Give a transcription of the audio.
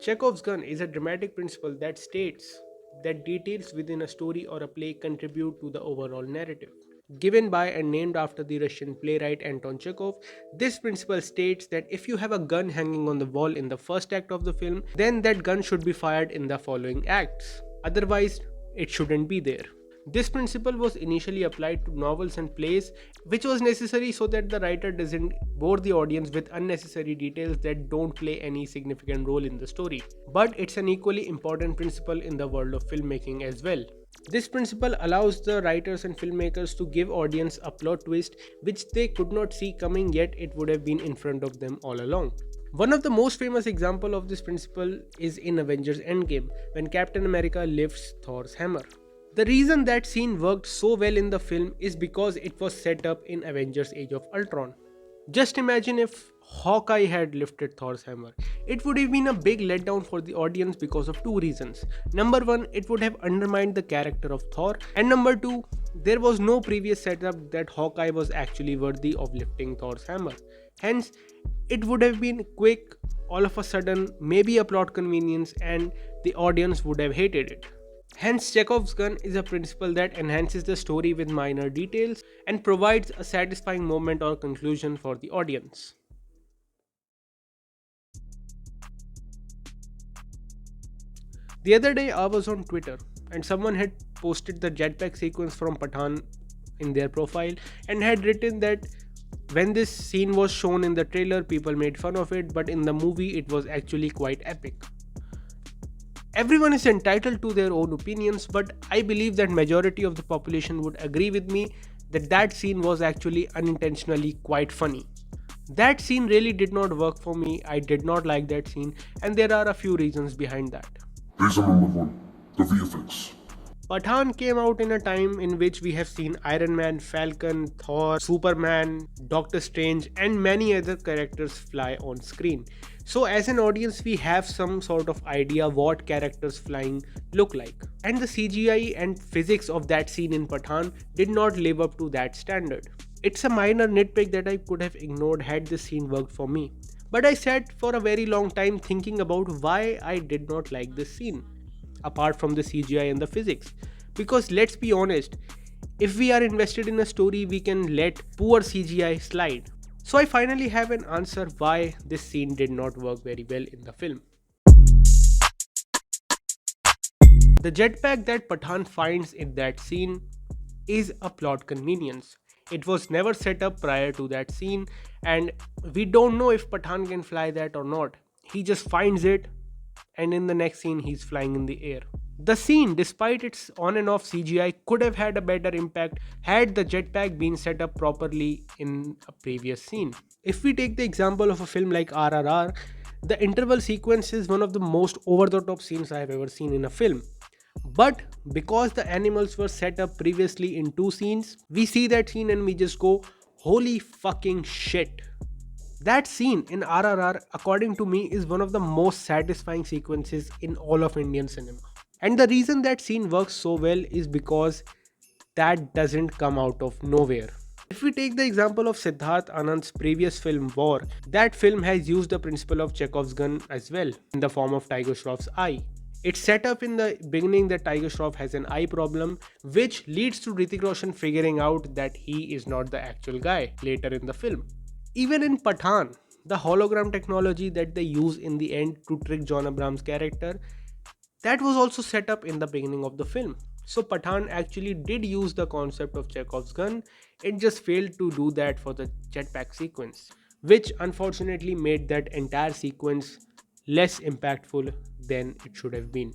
Chekhov's gun is a dramatic principle that states that details within a story or a play contribute to the overall narrative. Given by and named after the Russian playwright Anton Chekhov, this principle states that if you have a gun hanging on the wall in the first act of the film, then that gun should be fired in the following acts. Otherwise, it shouldn't be there. This principle was initially applied to novels and plays, which was necessary so that the writer doesn't bore the audience with unnecessary details that don't play any significant role in the story. But it's an equally important principle in the world of filmmaking as well. This principle allows the writers and filmmakers to give audience a plot twist which they could not see coming, yet it would have been in front of them all along. One of the most famous example of this principle is in Avengers Endgame when Captain America lifts Thor's hammer. The reason that scene worked so well in the film is because it was set up in Avengers Age of Ultron. Just imagine if Hawkeye had lifted Thor's hammer. It would have been a big letdown for the audience because of two reasons. Number one, it would have undermined the character of Thor, and number two, there was no previous setup that Hawkeye was actually worthy of lifting Thor's hammer. Hence, it would have been quick, all of a sudden, maybe a plot convenience, and the audience would have hated it. Hence, Chekhov's gun is a principle that enhances the story with minor details and provides a satisfying moment or conclusion for the audience. The other day, I was on Twitter and someone had posted the jetpack sequence from Pathaan in their profile and had written that when this scene was shown in the trailer, people made fun of it, but in the movie, it was actually quite epic. Everyone is entitled to their own opinions, but I believe that majority of the population would agree with me that that scene was actually unintentionally quite funny. That scene really did not work for me. I did not like that scene, and there are a few reasons behind that. Reason number one, the VFX. Pathaan came out in a time in which we have seen Iron Man, Falcon, Thor, Superman, Doctor Strange, and many other characters fly on screen. So as an audience, we have some sort of idea what characters flying look like. And the CGI and physics of that scene in Pathaan did not live up to that standard. It's a minor nitpick that I could have ignored had this scene worked for me. But I sat for a very long time thinking about why I did not like this scene, apart from the CGI and the physics. Because let's be honest, if we are invested in a story, we can let poor CGI slide. So I finally have an answer why this scene did not work very well in the film. The jetpack that Pathaan finds in that scene is a plot convenience. It was never set up prior to that scene, and we don't know if Pathaan can fly that or not. He just finds it, and in the next scene, he's flying in the air. The scene, despite its on and off CGI, could have had a better impact had the jetpack been set up properly in a previous scene. If we take the example of a film like RRR, the interval sequence is one of the most over the top scenes I have ever seen in a film. But because the animals were set up previously in two scenes, we see that scene and we just go, holy fucking shit. That scene in RRR, according to me, is one of the most satisfying sequences in all of Indian cinema. And the reason that scene works so well is because that doesn't come out of nowhere. If we take the example of Siddharth Anand's previous film War, that film has used the principle of Chekhov's gun as well, in the form of Tiger Shroff's eye. It's set up in the beginning that Tiger Shroff has an eye problem, which leads to Hrithik Roshan figuring out that he is not the actual guy later in the film. Even in Pathaan, the hologram technology that they use in the end to trick John Abraham's character, that was also set up in the beginning of the film. So Pathaan actually did use the concept of Chekhov's gun, it just failed to do that for the jetpack sequence, which unfortunately made that entire sequence less impactful than it should have been.